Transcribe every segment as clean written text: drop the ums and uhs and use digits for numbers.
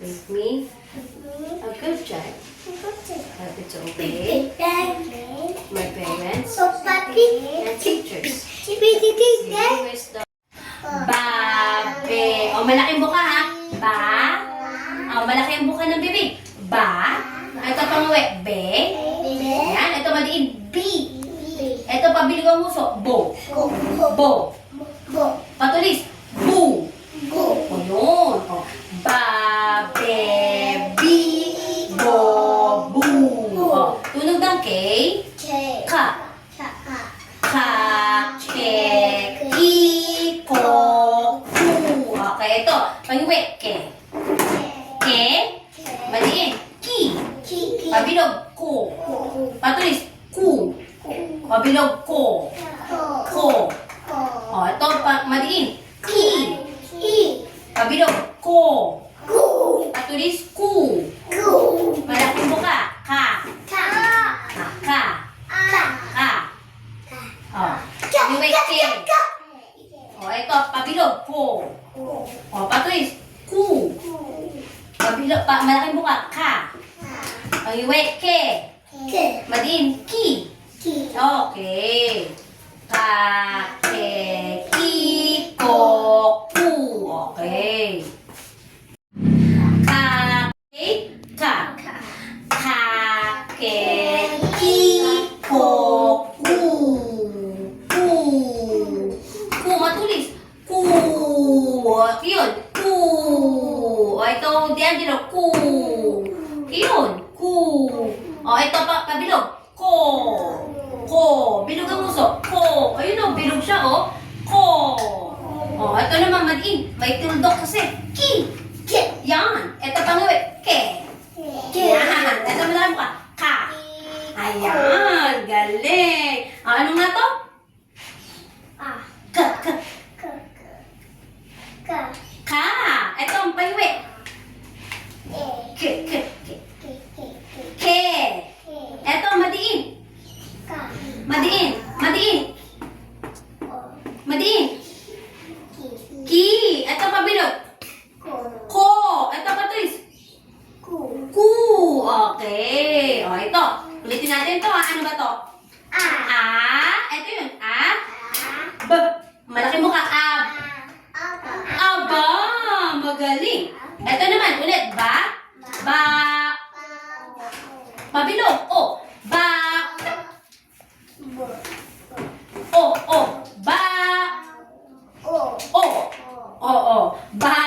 Make me a good child. That it's okay. My parents and teachers. Wisdom. Babe. O, malaking buka ha. Ba. O, malaki ang buka ng bibig. Ba. Ito panguwi. Be. Yan. Ito maliin. B. Ito pabilig ang uso. Bo. Bo. Patulis. Bu. O, yun. O. Ba, be, bi, bo, bu. O, tunog ng K. Ka. Ka, ke, ki, ko, ku. Okay, ito. Pangiwi. Ke. Ke. Maliin. Ki. Pabilog. Ko. Patulis. Ku. Pabilog. Ko. Ko. O, ito. Maliin. Ki. Pabilog. Ko. Patulis. Ku. Malaking buka. Ka. Ka. O. Pangiwi. Ke. O, ito. Pabilog. Ko. O, patulis. Ku. Pabilog. Malaking buka. Ka. Pangiwi. Ke. Maliin. Ki. Okay. Ka, ke, ki, ko, ku. Okay. Ka, ke, ka. Ka, ke, ki, ko, ku. Ku. Ku, matulis. Ku. Yun. Ku. O, ito, D'Angelo. Ku. Yun. Ku. O, ito pa, kabilog. Ko. Ko. Bilog ang uso. Ko. Ayun o, bilog siya o. Ko. O, ito naman maliin. May tuldok kasi. Ki. Yan. Ito pangawi. Ke. Yan. Ito malalim ka. Ka. Ayan. Galing. Ano nga to? Ka. Ka. Ito ang pangawi. Ke. Ke. Ito, madiin. Ki. Ito, pabilog. Ko. Ito, patulis. Ku. Okay. O, ito. Ulitin natin ito. Ano ba to? A. Ito yun. A. B. Malaki mukha. Ab. Aba. Magaling. Ito naman. Ulit. Ba. Ba. Pabilog. O. Ba. O. Ba. O. Ba.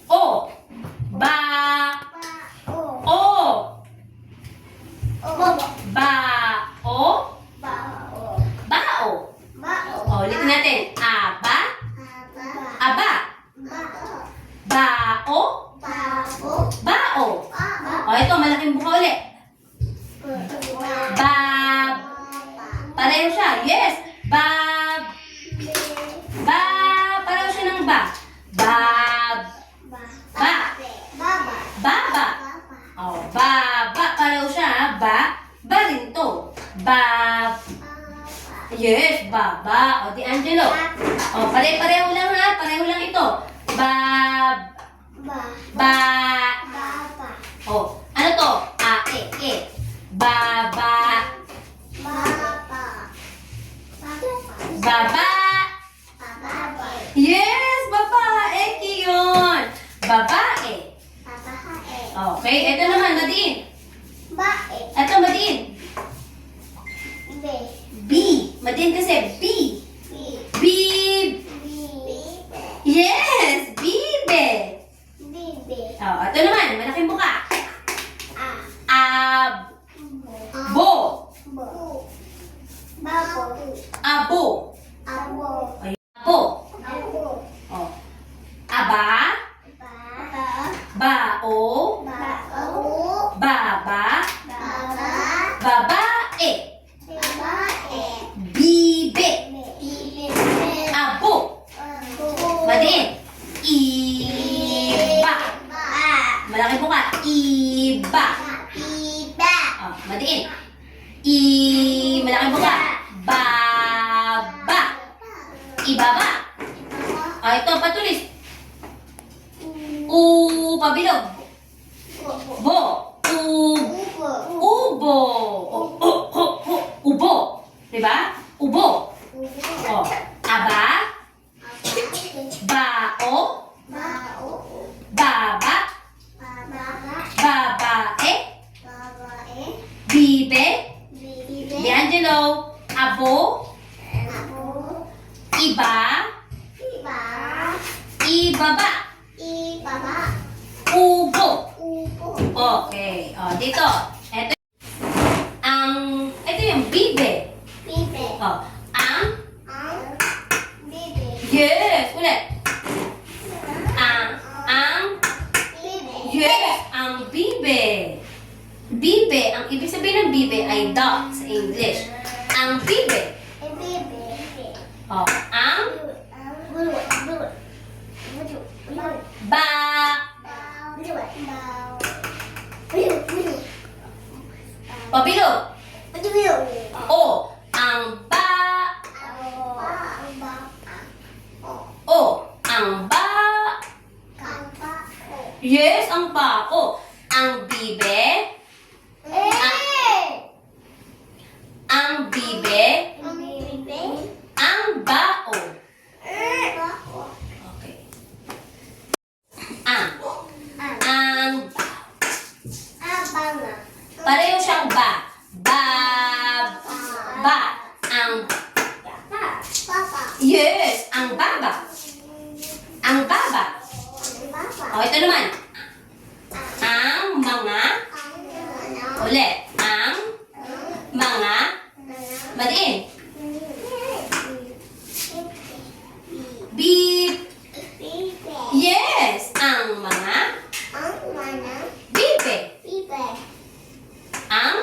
O. Ba. O. Ba. O. Bao. O, ulitin natin. Aba. Aba. Bao. Bao. O, ito, malaking buka ulit. Bab. Pareho siya. Yes. Bab. Bab. Pareho siya ng ba. Bab. Ba. Baba. O, baba. Pareho siya. Ba. Ba rin to. Bab. Yes. Baba. O, D'Angelo. O, pareho lang ha. Pareho lang ito. Bab. Ba. O, ano to? A, e. Baba. Baba. Yes, babae. Yun. Babae. Okay, ito naman, madiin. Ito, madiin. B. Madiin kasi. B. Bib. Yes, bibe. Oh, ito naman, malaking buka. Ab. Bo. Abo. Abo. Oh. Aba. Bao. Baba. Babae. Bibe. Abo. Madiin. Iba. Malaki buka. Iba. Oh, madiin. Malaki buka. Baba. Ibaba. Ito, patulis. Pabilog. Bo. Ubo. Ubo. Diba? Ubo. O. Aba. Bao. Baba. Babae. Bibe. D'Angelo. Abo. Iba. Ibaba. Ubo. Okay. O, dito. Ito yung bibe. O, yes. Ulit. Yes. Ang bibe. Bibe. Ang ibig sabihin ng bibe ay dog sa English. Ang bibe. O, ba. Pabilog. O, ang ba. O, ang ba. Yes, ang ba. O, ang bibe. Ang bibe. Ang bao. Okay. Ang pareho siyang ba. Ba. Ang yes, ang baba. Ang baba. O, ito naman. Ang mga. Ulit. Ang mga. Madiin. Beep. Yes, ang mga. Bibe. Ang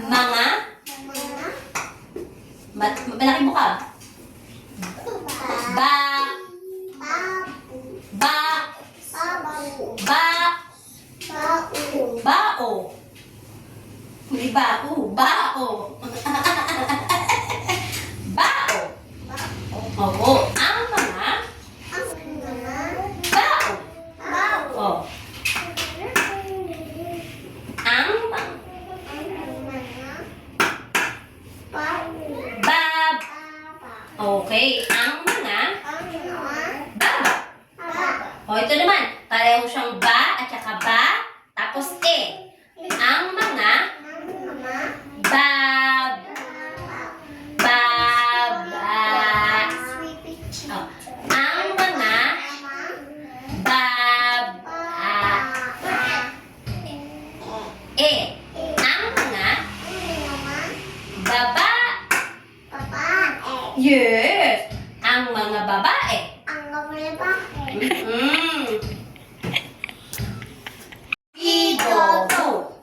mga. Malaki mo ka. Ba. Bao. May bao. Bao. Bao. Oo. Ang mga. Bao. Oh. Ang bab. Okay. Ang mga. Baba. O, ito naman. Pareho siyang ba at saka ba. Tapos ang mga baba. Oh. Ang mga baba. Ang mga baba. Yes. Ang mga babae.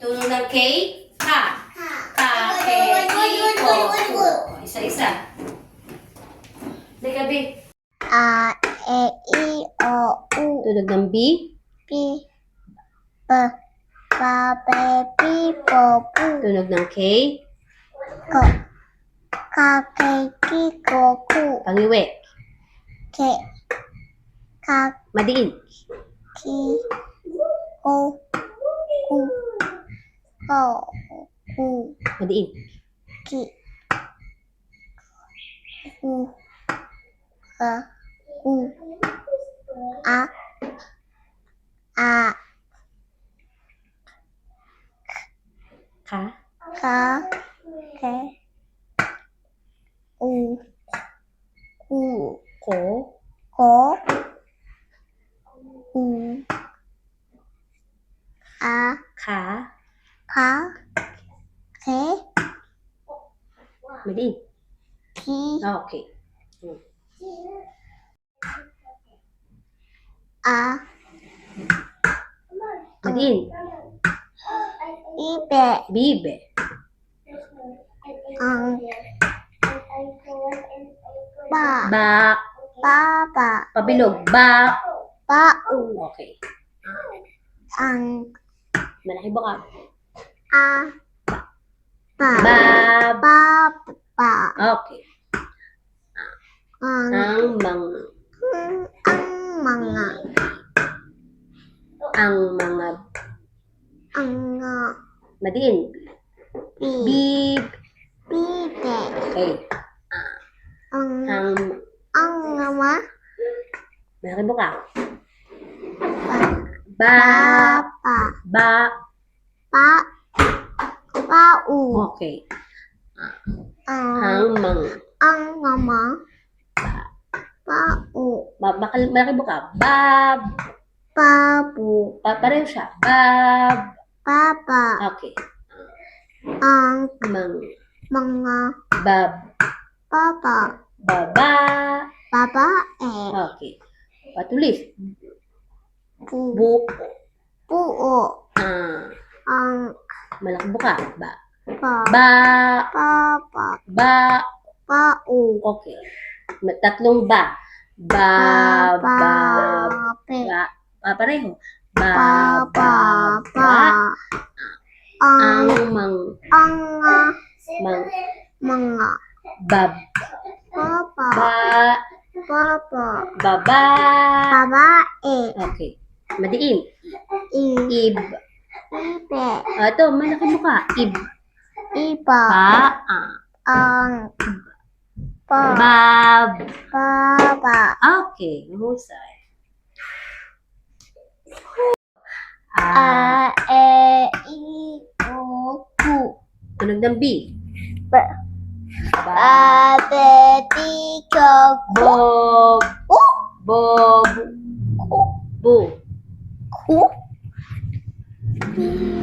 Tunog ng K. Ka. Kape. Iko. Isa-isa. Dika, B. Tunog ng B. Tunog ng K. Pangiwi. Madiin. Madiin. Ka. Ko. Ka. Madiin. Okay. Madiin. Bibe. Ba. Pabilog. Ba. Okay. Malaki ba ka? Okay. Ang mga. Mga. Ang mga. Ang Madiin. Bib. Bibe. Okay. Ang. Ama. Malaki buka. Papa. Ba. Pau. Okay. Ang mama. Pau. Malaki buka. Bab. Babu. Pareho siya. Bab. Papa. Okay. Ang Mga. mga Bab. papa. Baba. Babae. Okay. Patulis. Puo. Bu. Ang Malaki buka. Ba. papa. Ba. Pau. Okay. Tatlong ba. Ba. Pareho. Ba. Ang Mga bab. papa. Papa. Baba. Babae. Okay. Madiin. Ib. Ibe. Ito, malaki mukha. Ib. Iba. Ang Bab. Baba. Okay. Mahusay. I, O, Ku. Tunog ng B. Tiko. Bob. Bob. Bu. Ku.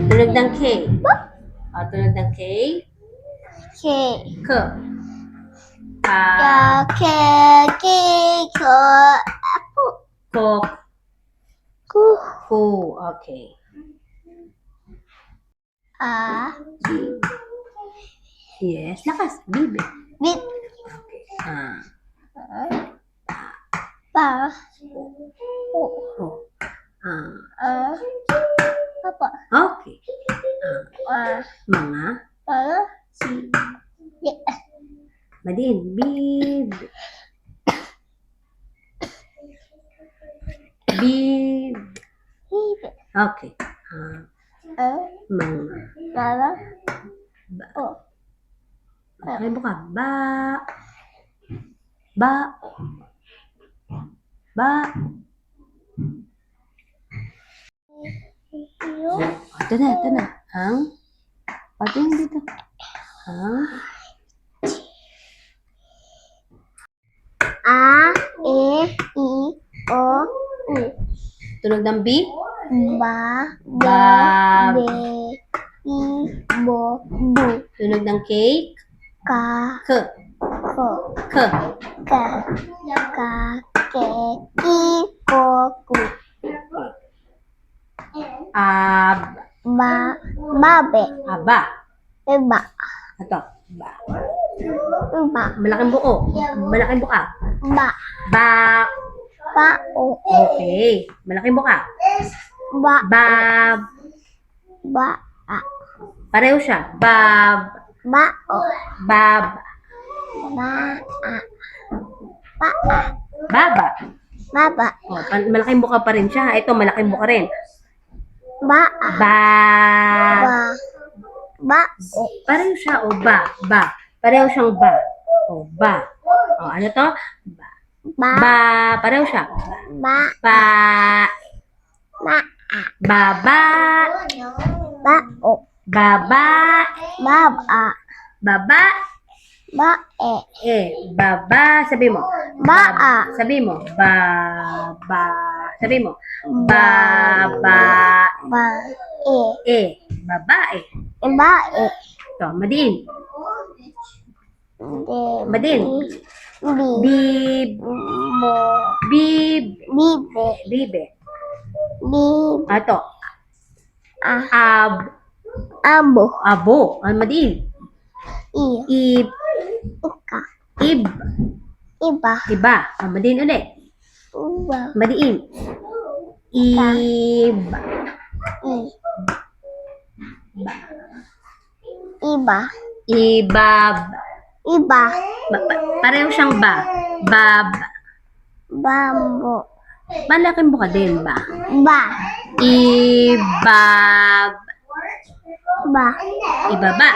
Tunog ng K. Tunog ng K. K. K. Ka. Ko. Kok. Ku. Ku. Okay. Yes. Lakas. Bibi. Bit. Okay. Pa. Oh. Papa. Okay. Mga. Madiin. Bib. Bib. Okay. Mga. Ay, buka. Ba. Ito na. Patingin dito. A, E, I, O, U. Tunog ng B. Ba, Bab. Be, I, Bo, Bu. Tunog ng K. Ka, K. Ko. K. Ka, Ke, Ki, Ko, Ku. Ab. Babe. Aba. Iba. Ito. Ba. Iba. Malaking buo. Malaking buka. Ba. Ba. Bao. Okay. Malaking buka. Ba. Bab. Ba. Pareho siya. Bab. Bao. Bab. Ba. Baba. Baba. Malaking buka pa rin siya. Ito, malaking buka rin. Ba. Ba. Ba. Pareho siya. O, ba. Pareho siyang ba. O, ba. O, ano to? Ba. Pareho siya. Ba. Ba. Baba. Bao. Baba. Baba. Baba. Bae. Baba. Sabi mo. Baa. Sabi mo. Baba. Sabi mo. Baba. Bae. Babae. Bae. Ito, madiin. Madiin. Bib. Bo. Bib. Bibe. Bibe. Bib. Ito. Abo. Abo. Madiin. Ib. Uka. Ib. Iba. Iba. Madiin ulit. Uba. Madiin. Ib. Iba. Ibab. Iba. Pareho siyang ba. Bab. Bambo. Malaking buka din ba? Ba. Ibab. Ba. Ibaba.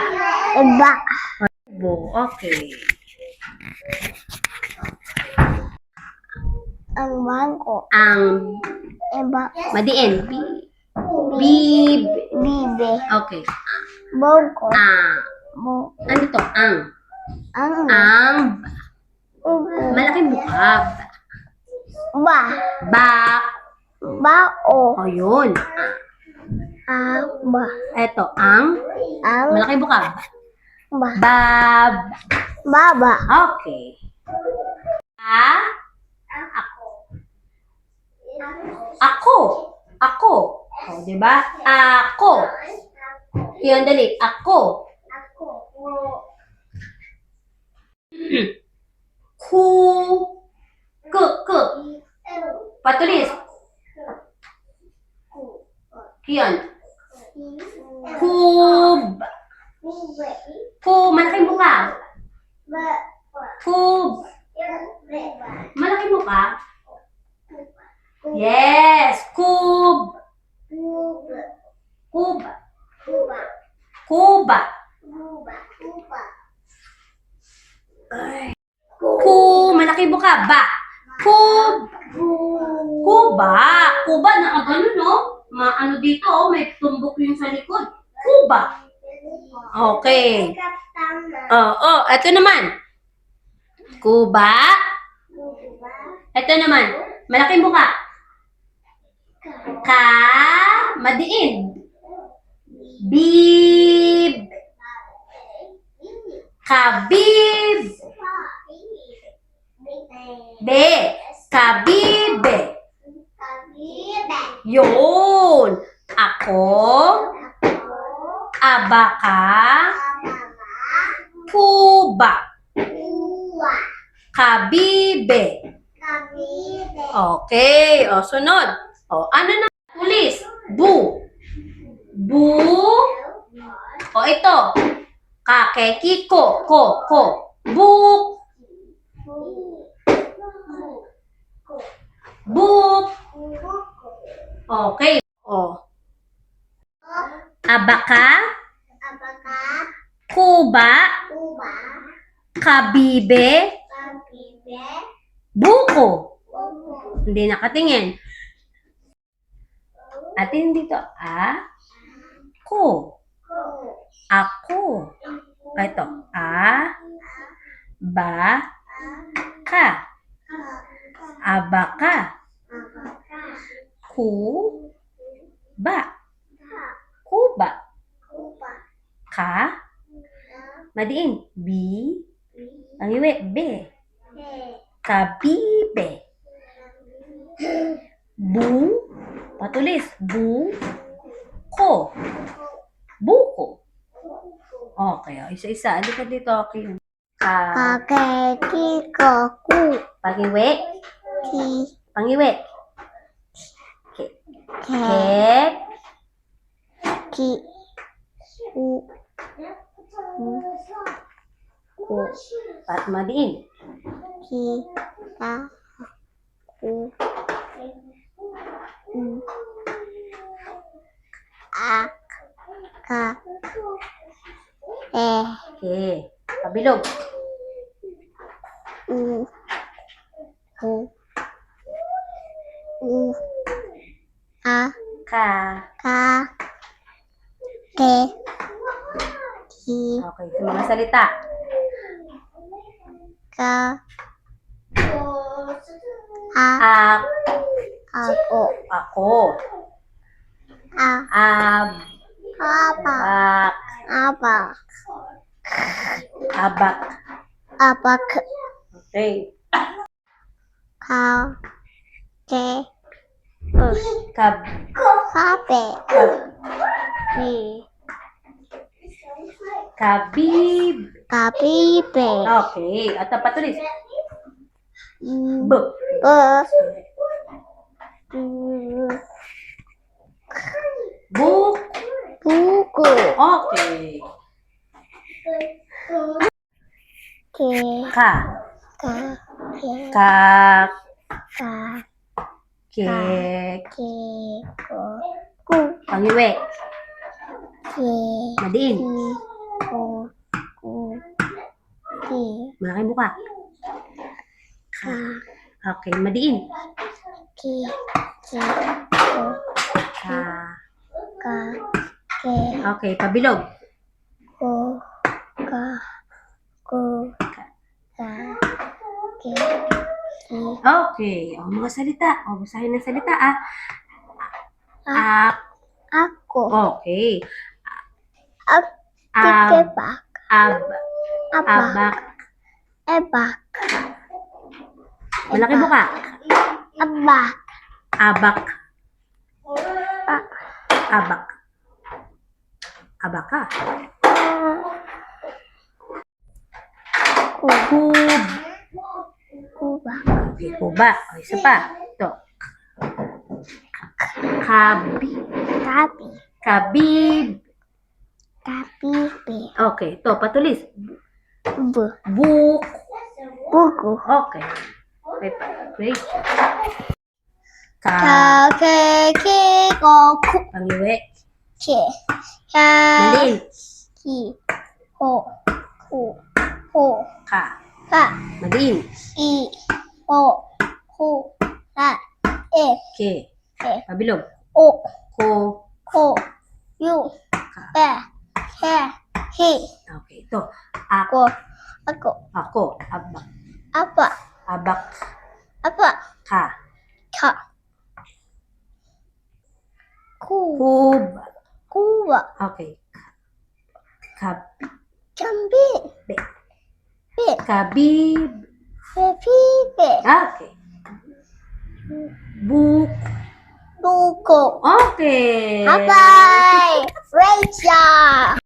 Iba. Okay. Ang bangko. Ang Iba. madiin. Bib. Bibe. Okay. Bongko. Ano ito? Ang. Ang. Upo. Malaking bukab. Ba. Ba. Bao. O yun. Ba. Ito. Ang. Ang. Malaking bukab. Ba. Bab. Baba. Okay. Ako. Ako. O, diba? Ako. Yun, dali. Ako. Ku. Ku. Patulis. Yun. Kub. Ku. Malaking buka. Kub. Malaking buka. Yes. Kub. Kuba. Kuba. Ku. Malaki buka. Ba. Kub. Kuba. Kuba. Nakagano, no? Ano dito, oh, may tumbok yung sa likod. Kuba. Okay. Oo. Ito naman. Kuba. Ito naman. Malaking buka. Ka. Madiin. Bib. Kabib. Be. Kabibe. Yun. Ako. Abaka. Kuba. Kabibe. Okay. O, sunod. O, ano na? Pulis. Bu. Bu. O, ito. Kakeki ko. Ko. Buk. Buk. Okay. O. Abaka. Kuba. Kabibe. Buko. Hindi nakatingin. Atin dito. Ko. Ako. Ito. Ba. Ka. Abaka. Ku. Ba. Kuba. Ka. Madiin. Bi. Ang iwi. Be. Kabibe. Bu. Patulis. Bu. Ko. Buko. Okay. Isa-isa. Ano ka dito? Okay. Kakeki ko. Ku. Pangiwi. Ki. Pangiwi. Ke. Kek. Ki. U. Ku. Pat madiin. Ki. Ta. Ku. A. Ka. Okay. Pabilog. U. Ku. A. Ka. Ka. Ke. Ki. Okay. Sa mga salita. Ka. Ako. Ako. Apa. Bak. Apa. Abak. Abak. Okay. Ka. Ke. Kab. Kape. Ki. Kabib. Kapipe. Okay. At patulis. B. Be. Buk. Buku. Okay. Ke. Ka. Ka. Ke. Kak. Ka. Ke. Ke. Ko. Ku. Pangiwi. Ke. Madiin. Ki. Ko. Ku. Ki. Malaki buka. Ka. Okay, madiin. Ki. Ki. Ko. Ka. Ka. Ke. Okay, pabilog. Ko. Ka. Ko. Ka. Ke. Ki. Okay, mga salita. Basahin ng salita ah. Ako. Okay. Ab. Ab. Tikebak. Ab. Abak. Abak. Ebak. Malaki buka. Abak. Abak. A- Abak. Abaka. Ku. Kub. Kuba. Okay, kuba. O, isa pa. Ito. Kabi. Tabi. Kabib. Tabibi. Okay, ito. Patulis. Bu. Buk. Buku. Okay. Wait. Wait. Ka. Ka. Ke. Ke. Ko. Ku. Pangiwi. Ke. Ka. Maliin. Ki. Ho. Ku. Ho. Ka. Ka. Maliin. I. Ho. Ku. Ha. E. Ke. Ke. Pabilog. O. Ko. Ko. Yu. Be. Ke. Hi. Okay, ito. Ako. Ko. Ako. Ako. Abak. Apa. Abak. Apa. Ka. Ka. Ku. Kub. Kuba. Okay. Kab. Jambi. Be. Be. Kabib. Baby. Be. Okay. Buk. Buko. Okay. Bye-bye. Great job.